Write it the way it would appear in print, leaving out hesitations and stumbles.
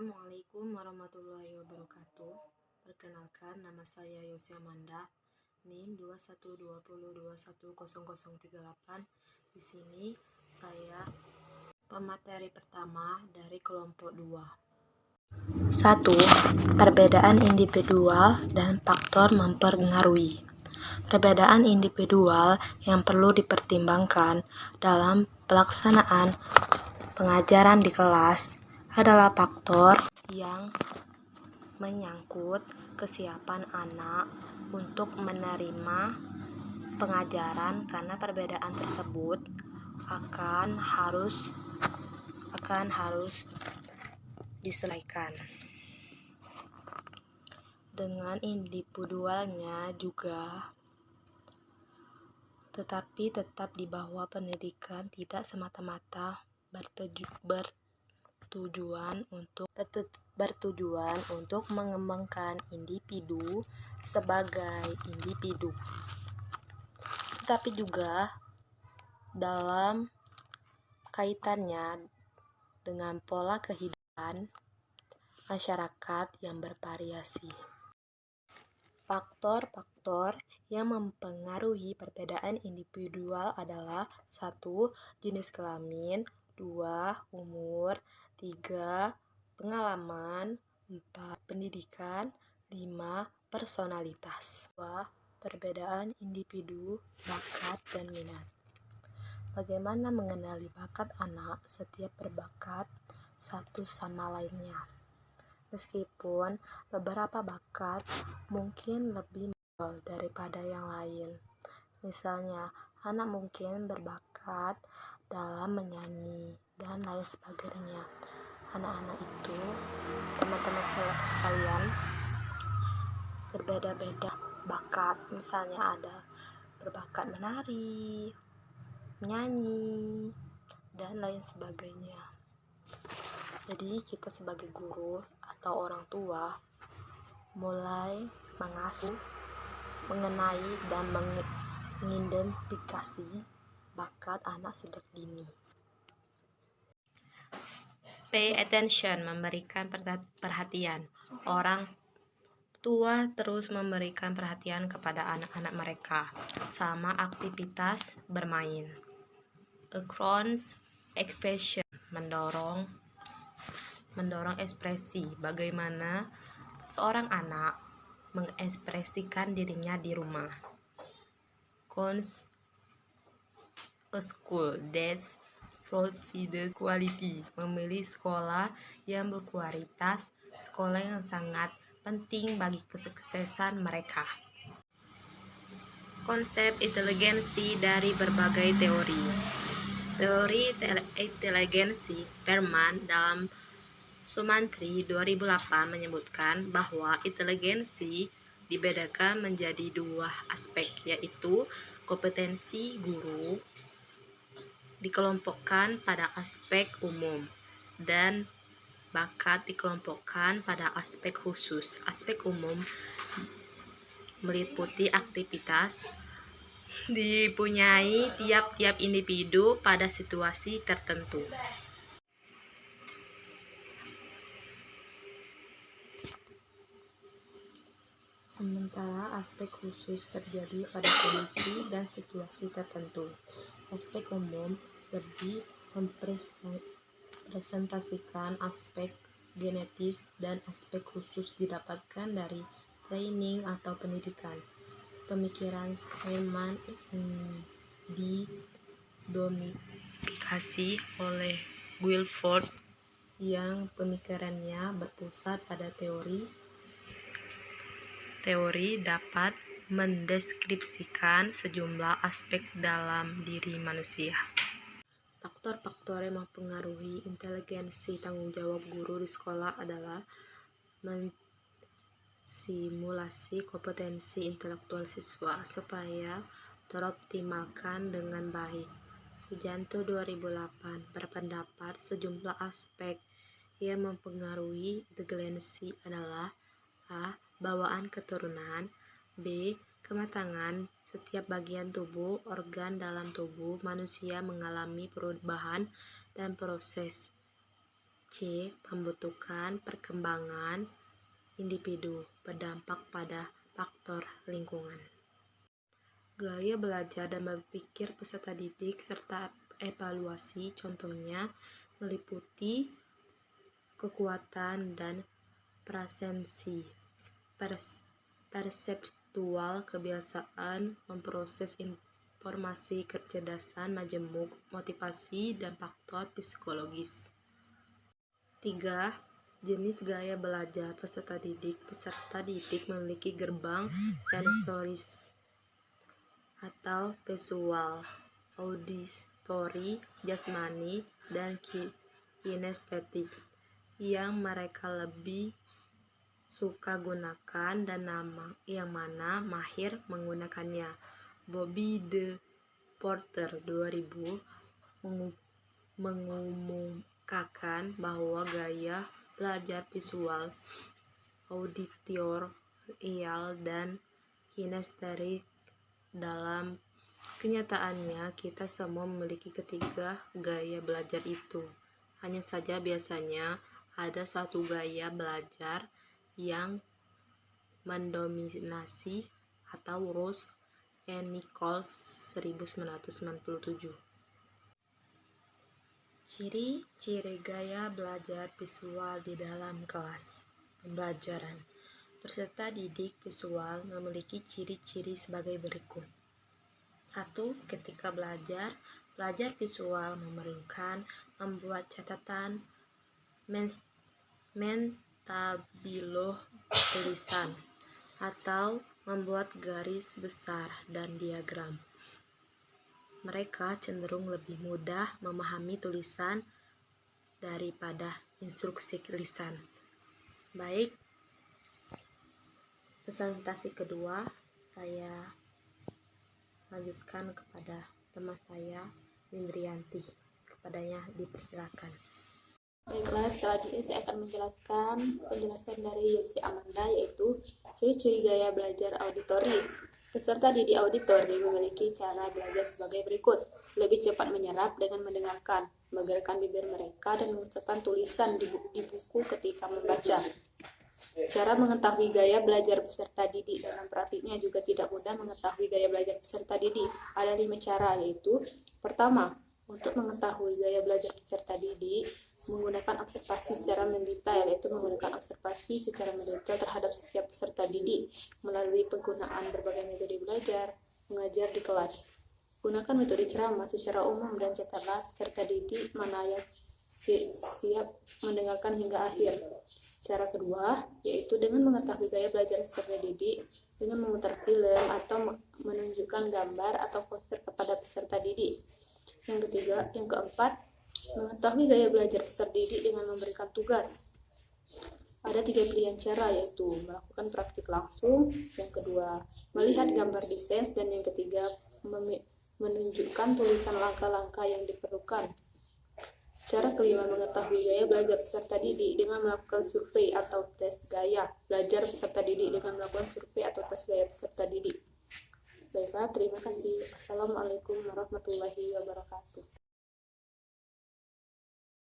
Assalamualaikum warahmatullahi wabarakatuh. Perkenalkan, nama saya Yosia Manda, NIM 2120210038. Di sini saya pemateri pertama dari kelompok 2. 1. Perbedaan individual dan faktor mempengaruhi. Perbedaan individual yang perlu dipertimbangkan dalam pelaksanaan pengajaran di kelas adalah faktor yang menyangkut kesiapan anak untuk menerima pengajaran, karena perbedaan tersebut akan harus diselesaikan. Dengan individualnya juga, tetapi tetap di bawah pendidikan tidak semata-mata bertujuan untuk mengembangkan individu sebagai individu, tetapi juga dalam kaitannya dengan pola kehidupan masyarakat yang bervariasi. Faktor-faktor yang mempengaruhi perbedaan individual adalah 1. Jenis kelamin, 2. Umur, 3. Pengalaman, 4. Pendidikan, 5. Personalitas. 2. Perbedaan individu, bakat, dan minat. Bagaimana mengenali bakat anak? Setiap berbakat satu sama lainnya. Meskipun beberapa bakat mungkin lebih menonjol daripada yang lain. Misalnya, anak mungkin berbakat dalam menyanyi dan lain sebagainya. Anak-anak itu, teman-teman sekalian, berbeda-beda bakat. Misalnya ada berbakat menari, menyanyi, dan lain sebagainya. Jadi kita sebagai guru atau orang tua mulai mengasuh, mengenai, dan mengidentifikasi bakat anak sejak dini. Pay attention, memberikan perhatian. Orang tua terus memberikan perhatian kepada anak-anak mereka sama aktivitas bermain. Across expression, mendorong ekspresi, bagaimana seorang anak mengekspresikan dirinya di rumah. Cons a school that provides quality, memilih sekolah yang berkualitas, sekolah yang sangat penting bagi kesuksesan mereka. Konsep inteligensi dari berbagai teori. Teori inteligensi Spearman dalam Sumantri 2008 menyebutkan bahwa inteligensi dibedakan menjadi dua aspek, yaitu kompetensi guru dikelompokkan pada aspek umum dan bakat dikelompokkan pada aspek khusus. Aspek umum meliputi aktivitas dipunyai tiap-tiap individu pada situasi tertentu. Sementara aspek khusus terjadi pada kondisi dan situasi tertentu. Aspek umum lebih mempresentasikan aspek genetis dan aspek khusus didapatkan dari training atau pendidikan. Pemikiran Spearman didominasi oleh Guilford yang pemikirannya berpusat pada teori dapat mendeskripsikan sejumlah aspek dalam diri manusia. Faktor-faktor yang mempengaruhi inteligensi tanggung jawab guru di sekolah adalah mensimulasi kompetensi intelektual siswa supaya teroptimalkan dengan baik. Sujanto 2008 berpendapat sejumlah aspek yang mempengaruhi inteligensi adalah: A. Bawaan keturunan, B. Kematangan setiap bagian tubuh, organ dalam tubuh manusia mengalami perubahan dan proses, C. Pembentukan perkembangan individu berdampak pada faktor lingkungan. Gaya belajar dan berpikir peserta didik serta evaluasi contohnya meliputi kekuatan dan perseptual, kebiasaan memproses informasi, kecerdasan, majemuk, motivasi, dan faktor psikologis. 3. Jenis gaya belajar peserta didik. Peserta didik memiliki gerbang sensoris atau visual, auditory, jasmani, dan kinestetik yang mereka lebih suka gunakan dan yang mana mahir menggunakannya. Bobby De Porter 2000 mengumumkan bahwa gaya belajar visual, auditorial, dan kinestetik dalam kenyataannya kita semua memiliki ketiga gaya belajar itu. Hanya saja biasanya ada suatu gaya belajar yang mendominasi atau Rose and Nichols 1997. Ciri-ciri gaya belajar visual di dalam kelas pembelajaran. Peserta didik visual memiliki ciri-ciri sebagai berikut. 1. Ketika belajar, pelajar visual memerlukan membuat catatan, mentabilo tulisan, atau membuat garis besar dan diagram. Mereka cenderung lebih mudah memahami tulisan daripada instruksi lisan. Baik, presentasi kedua saya lanjutkan kepada teman saya Windrianti. Kepadanya dipersilakan. Baiklah, selanjutnya saya akan menjelaskan penjelasan dari Yosi Amanda, yaitu ciri-ciri gaya belajar auditori. Peserta didik auditori memiliki cara belajar sebagai berikut. Lebih cepat menyerap dengan mendengarkan, menggerakkan bibir mereka, dan mengucapkan tulisan di buku ketika membaca. Cara mengetahui gaya belajar peserta didik dalam praktiknya juga tidak mudah mengetahui gaya belajar peserta didik. Ada 5 cara, yaitu pertama, untuk mengetahui gaya belajar peserta didik, menggunakan observasi secara mendetail, yaitu menggunakan observasi secara mendetail terhadap setiap peserta didik melalui penggunaan berbagai metode belajar, mengajar di kelas. Gunakan metode ceramah secara umum dan catatlah peserta didik mana yang siap mendengarkan hingga akhir. Cara kedua, yaitu dengan mengetahui gaya belajar peserta didik dengan memutar film atau menunjukkan gambar atau poster kepada peserta didik. Yang keempat, mengetahui gaya belajar peserta didik dengan memberikan tugas. Ada 3 pilihan cara, yaitu melakukan praktik langsung, yang kedua, melihat gambar desain, dan yang ketiga, menunjukkan tulisan langkah-langkah yang diperlukan. Cara kelima, mengetahui gaya belajar peserta didik dengan melakukan survei atau tes gaya belajar peserta didik dengan melakukan survei atau tes gaya peserta didik. Baiklah, terima kasih. Assalamualaikum warahmatullahi wabarakatuh.